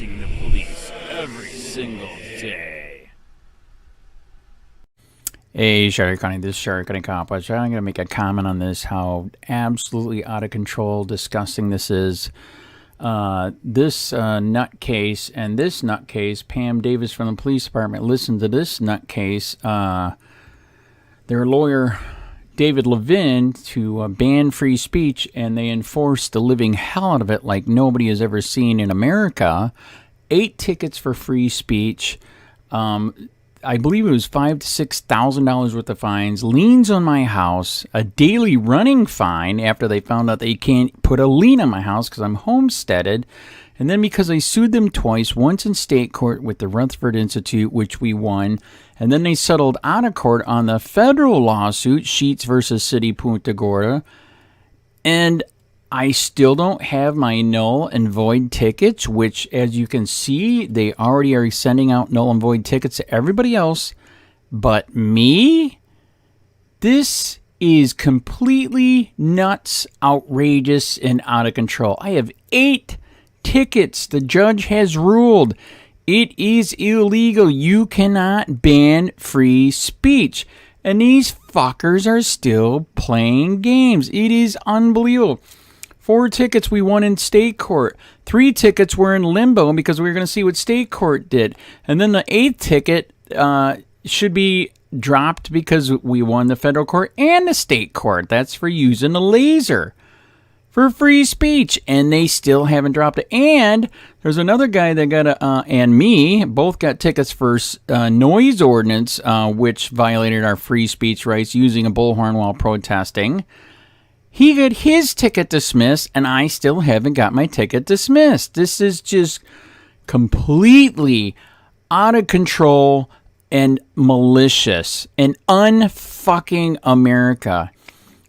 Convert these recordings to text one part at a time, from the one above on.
harassing the police every single day. Hey, SHERI County, this is SHERI County Cop. I'm going to make a comment on this, how absolutely out of control, disgusting this is. This nutcase and this nutcase, Pam Davis from the police department, listen to this nutcase. Their lawyer, David Levin, to ban free speech, and they enforced the living hell out of it like nobody has ever seen in America. 8 tickets for free speech. I believe it was $5,000 to $6,000 worth of fines, liens on my house, a daily running fine after they found out they can't put a lien on my house because I'm homesteaded, and then because I sued them twice, once in state court with the Rutherford Institute, which we won, and then they settled out of court on the federal lawsuit, Sheets versus City Punta Gorda, and I still don't have my null and void tickets, which, as you can see, they already are sending out null and void tickets to everybody else but me. This is completely nuts, outrageous, and out of control. I have 8 tickets. The judge has ruled it is illegal. You cannot ban free speech. And these fuckers are still playing games. It is unbelievable. 4 tickets we won in state court. 3 tickets were in limbo because we were going to see what state court did. And then the 8th ticket should be dropped because we won the federal court and the state court. That's for using a laser for free speech. And they still haven't dropped it. And there's another guy that got and me both got tickets for noise ordinance, which violated our free speech rights, using a bullhorn while protesting. He got his ticket dismissed, and I still haven't got my ticket dismissed. This is just completely out of control and malicious and unfucking America.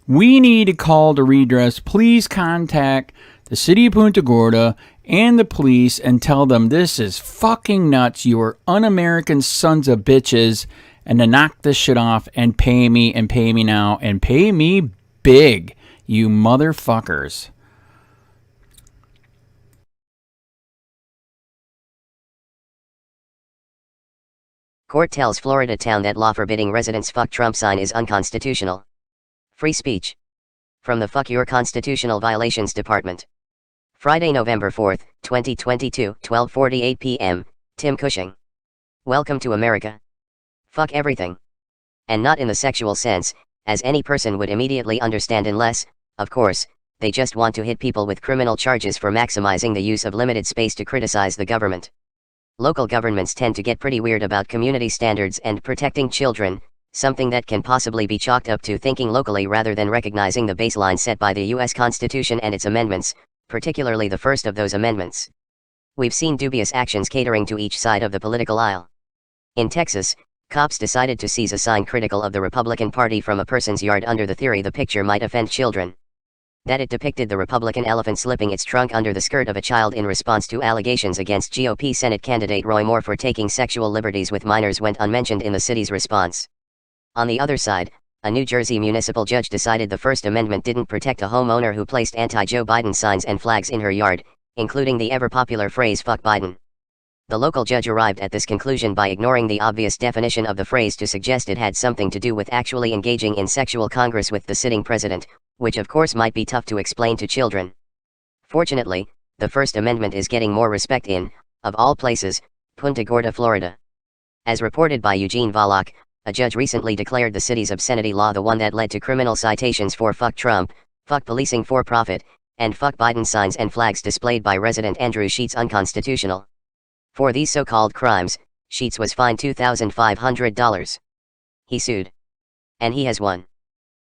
We need a call to redress. Please contact the city of Punta Gorda and the police and tell them this is fucking nuts. You are un-American sons of bitches, and to knock this shit off and pay me now and pay me big. You motherfuckers. Court tells Florida town that law forbidding residents fuck Trump sign is unconstitutional. Free speech. From the Fuck Your Constitutional Violations Department. Friday, November 4th, 2022, 12:48 p.m., Tim Cushing. Welcome to America. Fuck everything. And not in the sexual sense, as any person would immediately understand, unless, of course, they just want to hit people with criminal charges for maximizing the use of limited space to criticize the government. Local governments tend to get pretty weird about community standards and protecting children, something that can possibly be chalked up to thinking locally rather than recognizing the baseline set by the U.S. Constitution and its amendments, particularly the first of those amendments. We've seen dubious actions catering to each side of the political aisle. In Texas, cops decided to seize a sign critical of the Republican Party from a person's yard under the theory the picture might offend children. That it depicted the Republican elephant slipping its trunk under the skirt of a child in response to allegations against GOP Senate candidate Roy Moore for taking sexual liberties with minors went unmentioned in the city's response. On the other side, a New Jersey municipal judge decided the First Amendment didn't protect a homeowner who placed anti-Joe Biden signs and flags in her yard, including the ever-popular phrase "fuck Biden." The local judge arrived at this conclusion by ignoring the obvious definition of the phrase to suggest it had something to do with actually engaging in sexual congress with the sitting president, which of course might be tough to explain to children. Fortunately, the First Amendment is getting more respect in, of all places, Punta Gorda, Florida. As reported by Eugene Volokh, a judge recently declared the city's obscenity law, the one that led to criminal citations for fuck Trump, fuck policing for profit, and fuck Biden signs and flags displayed by resident Andrew Sheets, unconstitutional. For these so-called crimes, Sheets was fined $2,500. He sued. And he has won.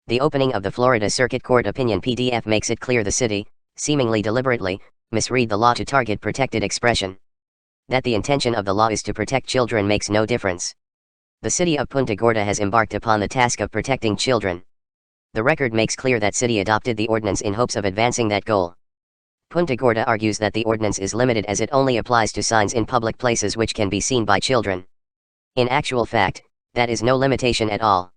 The opening of the Florida Circuit Court opinion PDF makes it clear the city, seemingly deliberately, misread the law to target protected expression. That the intention of the law is to protect children makes no difference. The city of Punta Gorda has embarked upon the task of protecting children. The record makes clear that city adopted the ordinance in hopes of advancing that goal. Punta Gorda argues that the ordinance is limited as it only applies to signs in public places which can be seen by children. In actual fact, that is no limitation at all.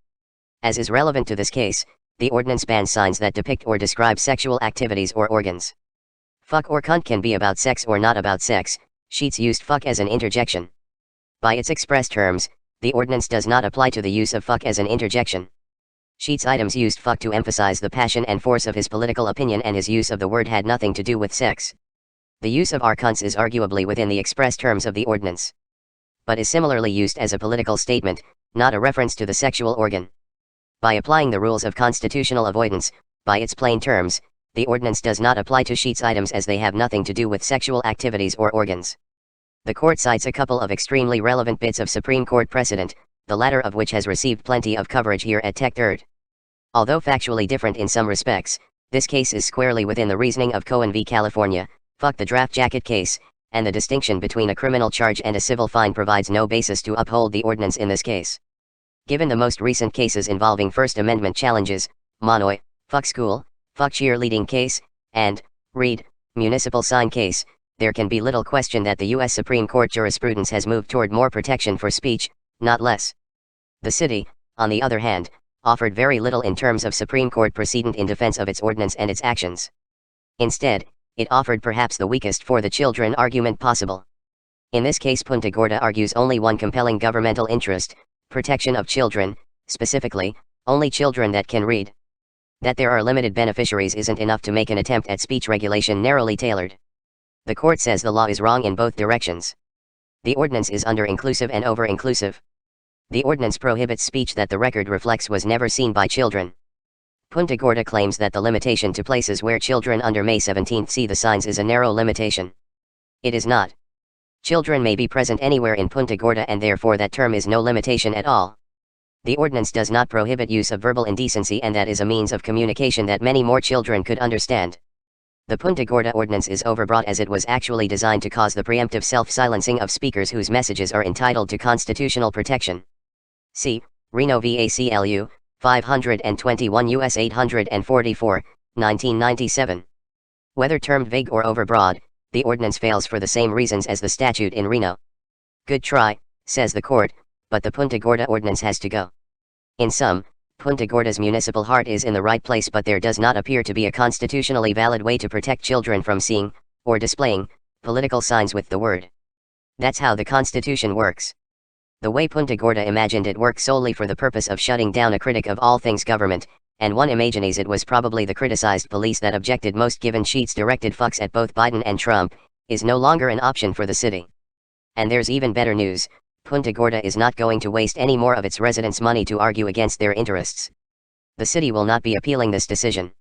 As is relevant to this case, the ordinance bans signs that depict or describe sexual activities or organs. Fuck or cunt can be about sex or not about sex, Sheets used fuck as an interjection. By its express terms, the ordinance does not apply to the use of fuck as an interjection. Sheets' items used fuck to emphasize the passion and force of his political opinion, and his use of the word had nothing to do with sex. The use of cunts is arguably within the express terms of the ordinance, but is similarly used as a political statement, not a reference to the sexual organ. By applying the rules of constitutional avoidance, by its plain terms, the ordinance does not apply to Sheets' items as they have nothing to do with sexual activities or organs. The court cites a couple of extremely relevant bits of Supreme Court precedent, the latter of which has received plenty of coverage here at Tech Third. Although factually different in some respects, this case is squarely within the reasoning of Cohen v. California, fuck the draft jacket case, and the distinction between a criminal charge and a civil fine provides no basis to uphold the ordinance in this case. Given the most recent cases involving First Amendment challenges, Monoy, fuck school, fuck cheerleading case, and Reed, municipal sign case, there can be little question that the U.S. Supreme Court jurisprudence has moved toward more protection for speech, not less. The city, on the other hand, offered very little in terms of Supreme Court precedent in defense of its ordinance and its actions. Instead, it offered perhaps the weakest for the children argument possible. In this case, Punta Gorda argues only one compelling governmental interest: protection of children, specifically, only children that can read. That there are limited beneficiaries isn't enough to make an attempt at speech regulation narrowly tailored. The court says the law is wrong in both directions. The ordinance is under-inclusive and over-inclusive. The ordinance prohibits speech that the record reflects was never seen by children. Punta Gorda claims that the limitation to places where children under May 17 see the signs is a narrow limitation. It is not. Children may be present anywhere in Punta Gorda, and therefore that term is no limitation at all. The ordinance does not prohibit use of verbal indecency, and that is a means of communication that many more children could understand. The Punta Gorda ordinance is overbroad, as it was actually designed to cause the preemptive self-silencing of speakers whose messages are entitled to constitutional protection. See Reno v. ACLU, 521 U.S. 844, 1997. Whether termed vague or overbroad, the ordinance fails for the same reasons as the statute in Reno. Good try, says the court, but the Punta Gorda ordinance has to go. In sum, Punta Gorda's municipal heart is in the right place, but there does not appear to be a constitutionally valid way to protect children from seeing, or displaying, political signs with the word. That's how the Constitution works. The way Punta Gorda imagined it works solely for the purpose of shutting down a critic of all things government, and one imagines it was probably the criticized police that objected most, given Sheets directed fucks at both Biden and Trump, is no longer an option for the city. And there's even better news: Punta Gorda is not going to waste any more of its residents' money to argue against their interests. The city will not be appealing this decision.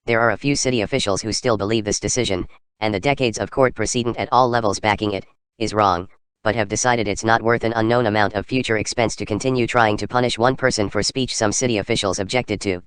There are a few city officials who still believe this decision, and the decades of court precedent at all levels backing it, is wrong, but have decided it's not worth an unknown amount of future expense to continue trying to punish one person for speech some city officials objected to.